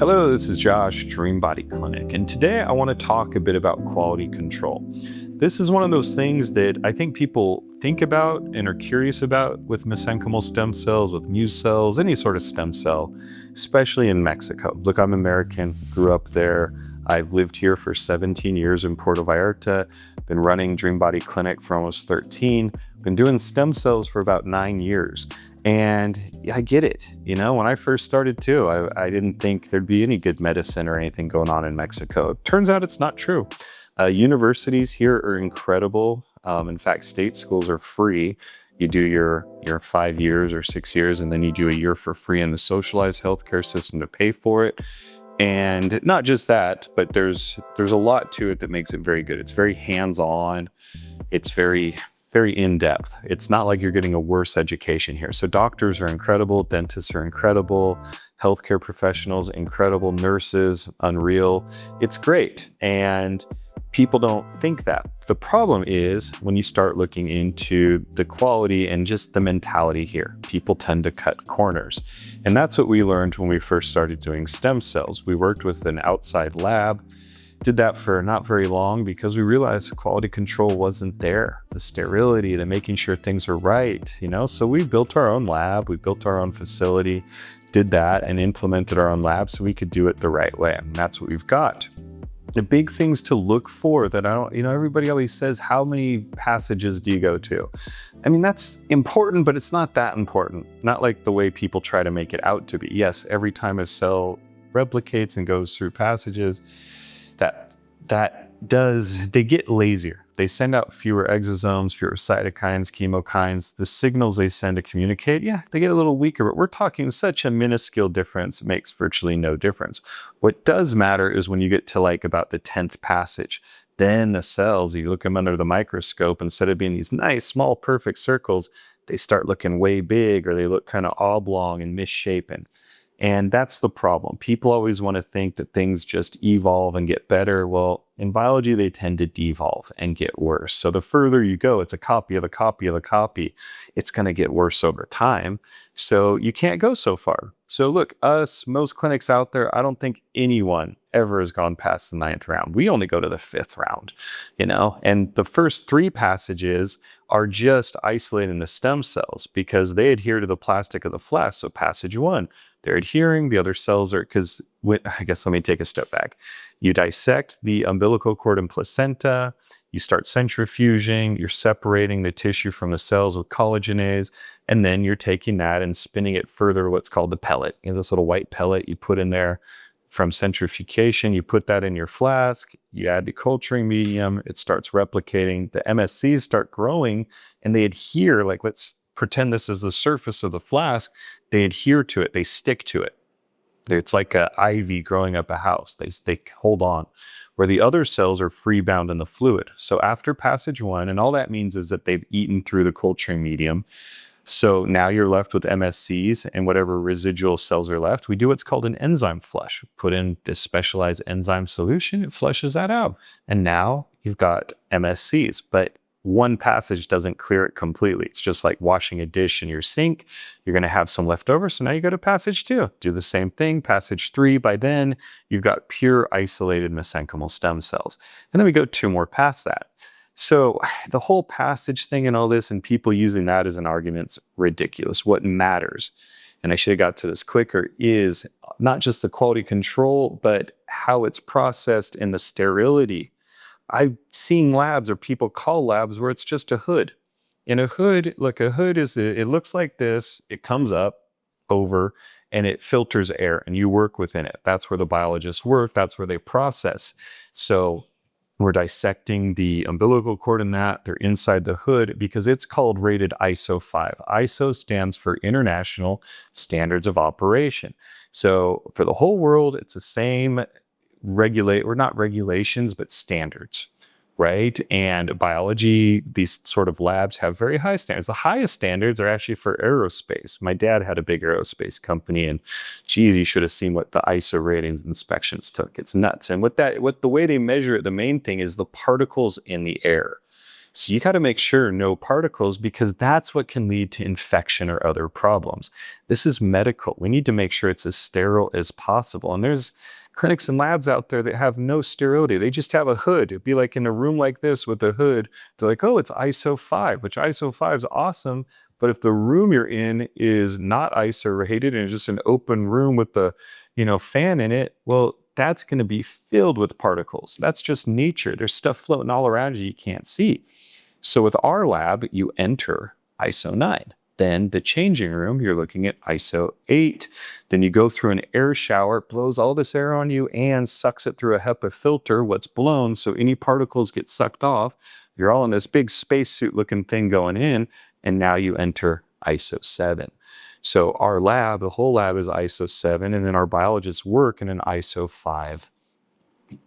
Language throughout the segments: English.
Hello, this is Josh, Dream Body Clinic, and today I want to talk a bit about quality control. This is one of those things that I think people think about and are curious about with mesenchymal stem cells, with MUSE cells, any sort of stem cell, especially in Mexico. Look, I'm American, grew up there. I've lived here for 17 years in Puerto Vallarta, been running Dream Body Clinic for almost 13, been doing stem cells for about 9 years. And I get it. When I first started too, I didn't think there'd be any good medicine or anything going on in Mexico. Turns out it's not true. Universities here are incredible. In fact, state schools are free. You do your 5 years or 6 years, and then you do a year for free in the socialized healthcare system to pay for it. And not just that, but there's a lot to it that makes it very good. It's very hands-on. It's very in-depth. It's not like you're getting a worse education here. So doctors are incredible, dentists are incredible, healthcare professionals, incredible, nurses, unreal. It's great. And people don't think that. The problem is when you start looking into the quality and just the mentality here, people tend to cut corners. And that's what we learned when we first started doing stem cells. We worked with an outside lab, did that for not very long because we realized quality control wasn't there. The sterility, the making sure things are right, So we built our own lab, we built our own facility, did that and implemented our own lab so we could do it the right way. And that's what we've got. The big things to look for that everybody always says, how many passages do you go to? I mean, that's important, but it's not that important. Not like the way people try to make it out to be. Yes, every time a cell replicates and goes through passages, they get lazier. They send out fewer exosomes, fewer cytokines, chemokines. The signals they send to communicate, they get a little weaker, but we're talking such a minuscule difference, it makes virtually no difference. What does matter is when you get to like about the 10th passage, then the cells, you look them under the microscope, instead of being these nice, small, perfect circles, they start looking way big, or they look kind of oblong and misshapen. And that's the problem. People always want to think that things just evolve and get better. Well, in biology, they tend to devolve and get worse. So the further you go, it's a copy of a copy of a copy. It's going to get worse over time. So you can't go so far. So look, most clinics out there, I don't think anyone ever has gone past the 9th round. We only go to the 5th round, and the first 3 passages are just isolating the stem cells because they adhere to the plastic of the flask. So passage 1, they're adhering, the other cells are, I guess let me take a step back. You dissect the umbilical cord and placenta, you start centrifuging, you're separating the tissue from the cells with collagenase, and then you're taking that and spinning it further, what's called the pellet. This little white pellet you put in there from centrifugation, you put that in your flask, you add the culturing medium, it starts replicating, the MSCs start growing, and they adhere, like let's pretend this is the surface of the flask, they adhere to it, they stick to it. It's like an ivy growing up a house, they hold on. Where the other cells are free bound in the fluid. So after passage 1, and all that means is that they've eaten through the culturing medium. So now you're left with MSCs and whatever residual cells are left. We do what's called an enzyme flush. Put in this specialized enzyme solution, it flushes that out. And now you've got MSCs, but one passage doesn't clear it completely. It's just like washing a dish in your sink. You're going to have some left over. So now you go to passage 2. Do the same thing. Passage 3. By then, you've got pure isolated mesenchymal stem cells. And then we go 2 more past that. So the whole passage thing and all this and people using that as an argument's ridiculous. What matters, and I should have got to this quicker, is not just the quality control, but how it's processed and the sterility. I've seen labs, or people call labs, where it's just a hood. In a hood, look, a hood it looks like this. It comes up over and it filters air and you work within it. That's where the biologists work. That's where they process. So we're dissecting the umbilical cord in that. They're inside the hood because it's called rated ISO 5. ISO stands for International Standards of Operation. So for the whole world, it's the same not regulations, but standards, right? And biology, these sort of labs have very high standards. The highest standards are actually for aerospace. My dad had a big aerospace company, and geez, you should have seen what the ISO ratings inspections took. It's nuts. And what the way they measure it, the main thing is the particles in the air. So you got to make sure no particles, because that's what can lead to infection or other problems. This is medical. We need to make sure it's as sterile as possible. And there's clinics and labs out there that have no sterility. They just have a hood. It'd be like in a room like this with a hood. They're like, oh, it's ISO 5, which ISO 5 is awesome. But if the room you're in is not ISO rated and it's just an open room with the, fan in it, well, that's going to be filled with particles. That's just nature. There's stuff floating all around you can't see. So with our lab, you enter ISO 9. Then the changing room, you're looking at ISO 8. Then you go through an air shower, it blows all this air on you and sucks it through a HEPA filter, what's blown, so any particles get sucked off. You're all in this big spacesuit looking thing going in, and now you enter ISO 7. So our lab, the whole lab is ISO 7, and then our biologists work in an ISO 5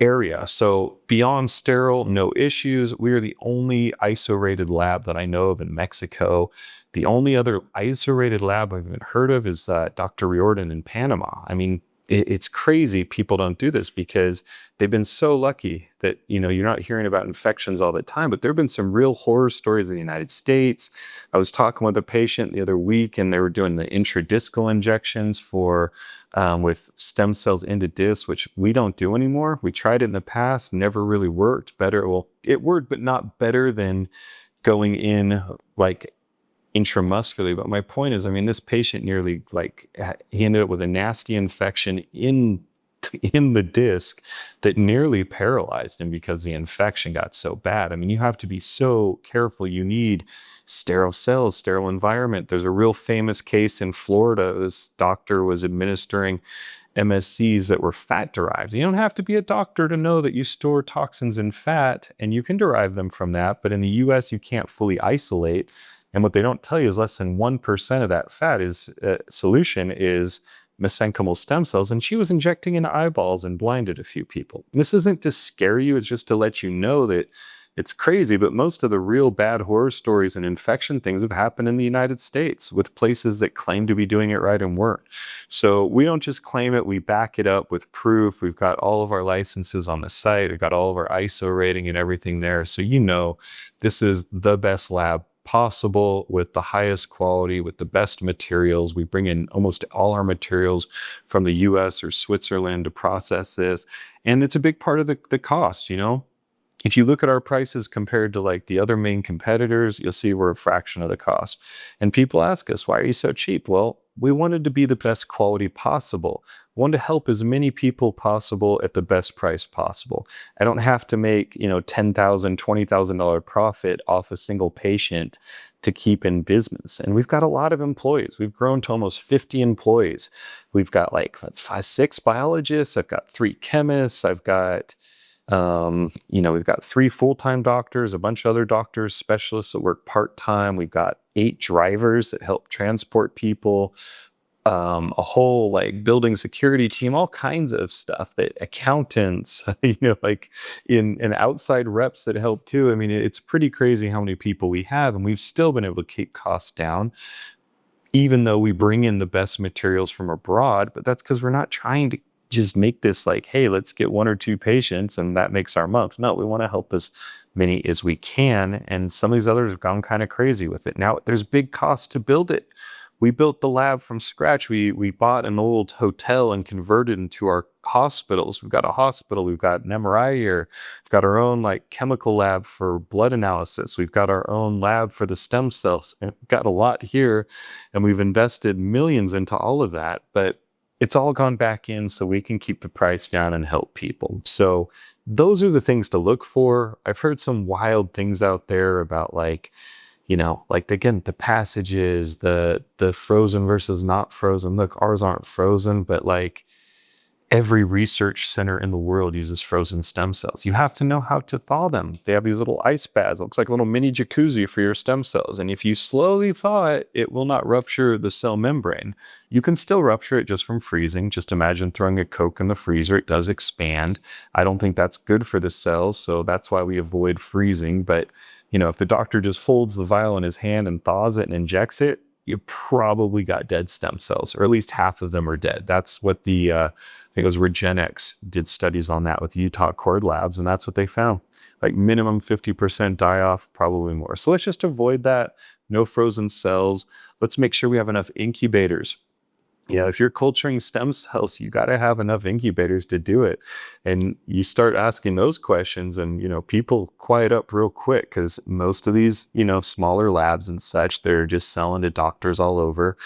area. So beyond sterile, no issues. We are the only ISO rated lab that I know of in Mexico. The only other ISO rated lab I've even heard of is Dr. Riordan in Panama. I mean, it's crazy people don't do this because they've been so lucky that, you're not hearing about infections all the time, but there have been some real horror stories in the United States. I was talking with a patient the other week and they were doing the intradiscal injections for with stem cells into discs, which we don't do anymore. We tried it in the past, never really worked better. Well, it worked, but not better than going in like intramuscularly. But my point is, I mean, this patient nearly he ended up with a nasty infection in the disc that nearly paralyzed him because the infection got so bad. I mean, you have to be so careful. You need sterile cells, sterile environment. There's a real famous case in Florida. This doctor was administering MSCs that were fat derived. You don't have to be a doctor to know that you store toxins in fat and you can derive them from that. But in the US, you can't fully isolate. And what they don't tell you is less than 1% of that fat solution is mesenchymal stem cells. And she was injecting into eyeballs and blinded a few people. This isn't to scare you. It's just to let you know that it's crazy. But most of the real bad horror stories and infection things have happened in the United States with places that claim to be doing it right and weren't. So we don't just claim it. We back it up with proof. We've got all of our licenses on the site. We've got all of our ISO rating and everything there. So this is the best lab possible with the highest quality, with the best materials. We bring in almost all our materials from the US or Switzerland to process this. And it's a big part of the cost, If you look at our prices compared to like the other main competitors, you'll see we're a fraction of the cost. And people ask us, why are you so cheap? Well, we wanted to be the best quality possible. We wanted to help as many people possible at the best price possible. I don't have to make, $10,000, $20,000 profit off a single patient to keep in business. And we've got a lot of employees. We've grown to almost 50 employees. We've got like 6 biologists. I've got 3 chemists. I've got we've got 3 full-time doctors, a bunch of other doctors, specialists that work part-time. We've got 8 drivers that help transport people, a whole building security team, all kinds of stuff, that accountants, in outside reps that help too. I mean, it's pretty crazy how many people we have, and we've still been able to keep costs down, even though we bring in the best materials from abroad. But that's because we're not trying to just make this hey, let's get 1 or 2 patients and that makes our month. No, we want to help as many as we can. And some of these others have gone kind of crazy with it. Now, there's big costs to build it. We built the lab from scratch. We bought an old hotel and converted into our hospitals. We've got a hospital. We've got an MRI here. We've got our own chemical lab for blood analysis. We've got our own lab for the stem cells. And we've got a lot here, and we've invested millions into all of that. But it's all gone back in so we can keep the price down and help people. So those are the things to look for. I've heard some wild things out there about again, the passages, the frozen versus not frozen. Look, ours aren't frozen, but every research center in the world uses frozen stem cells. You have to know how to thaw them. They have these little ice baths. It looks like a little mini jacuzzi for your stem cells. And if you slowly thaw it, it will not rupture the cell membrane. You can still rupture it just from freezing. Just imagine throwing a Coke in the freezer. It does expand. I don't think that's good for the cells, so that's why we avoid freezing. But, if the doctor just holds the vial in his hand and thaws it and injects it, you probably got dead stem cells, or at least half of them are dead. That's what I think it was Regenex did studies on that with Utah Cord Labs, and that's what they found. like minimum 50% die off, probably more. So let's just avoid that. No frozen cells. Let's make sure we have enough incubators. If you're culturing stem cells, you got to have enough incubators to do it. And you start asking those questions and, people quiet up real quick, because most of these, smaller labs and such, they're just selling to doctors all over.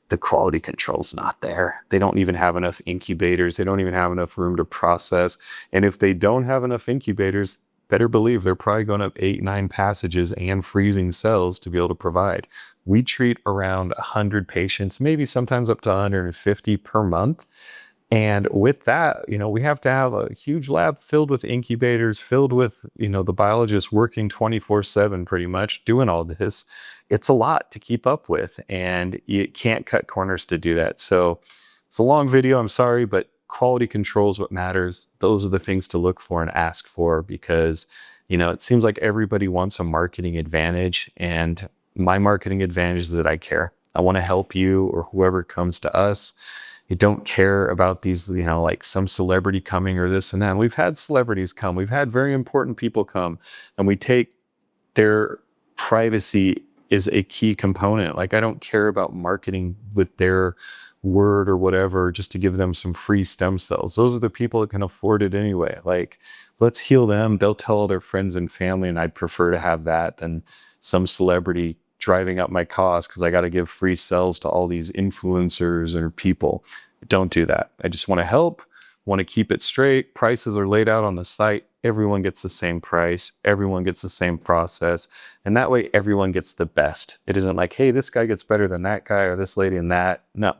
The quality control's not there. They don't even have enough incubators. They don't even have enough room to process. And if they don't have enough incubators, better believe they're probably going up 8, 9 passages and freezing cells to be able to provide. We treat around 100 patients, maybe sometimes up to 150 per month. And with that, we have to have a huge lab filled with incubators, filled with, the biologists working 24/7 pretty much doing all this. It's a lot to keep up with, and you can't cut corners to do that. So it's a long video, I'm sorry, but quality control is what matters. Those are the things to look for and ask for, because, it seems like everybody wants a marketing advantage, and my marketing advantage is that I care. I want to help you or whoever comes to us. You don't care about these, like some celebrity coming or this and that. And we've had celebrities come. We've had very important people come, and we take their privacy is a key component. Like, I don't care about marketing with their word or whatever just to give them some free stem cells. Those are the people that can afford it anyway. Like, let's heal them. They'll tell all their friends and family, and I'd prefer to have that than some celebrity driving up my cost because I got to give free cells to all these influencers or people. Don't do that. I just want to help, want to keep it straight. Prices are laid out on the site. Everyone gets the same price. Everyone gets the same process. And that way everyone gets the best. It isn't like, hey, this guy gets better than that guy or this lady and that. No,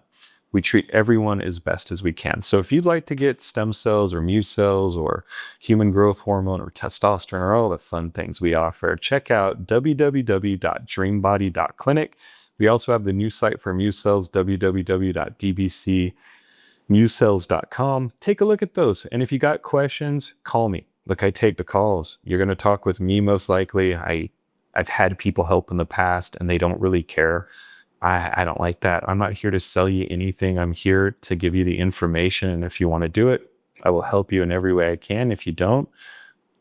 we treat everyone as best as we can. So if you'd like to get stem cells or MUSE cells or human growth hormone or testosterone or all the fun things we offer, check out www.dreambody.clinic. We also have the new site for MUSE cells, www.dbcmusecells.com. Take a look at those. And if you got questions, call me. Look, I take the calls. You're going to talk with me most likely. I've had people help in the past and they don't really care. I don't like that. I'm not here to sell you anything. I'm here to give you the information. And if you want to do it, I will help you in every way I can. If you don't,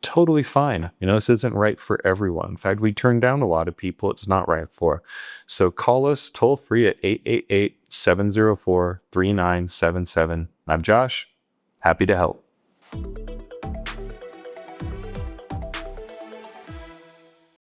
totally fine. This isn't right for everyone. In fact, we turn down a lot of people it's not right for. So call us toll free at 888-704-3977. I'm Josh. Happy to help.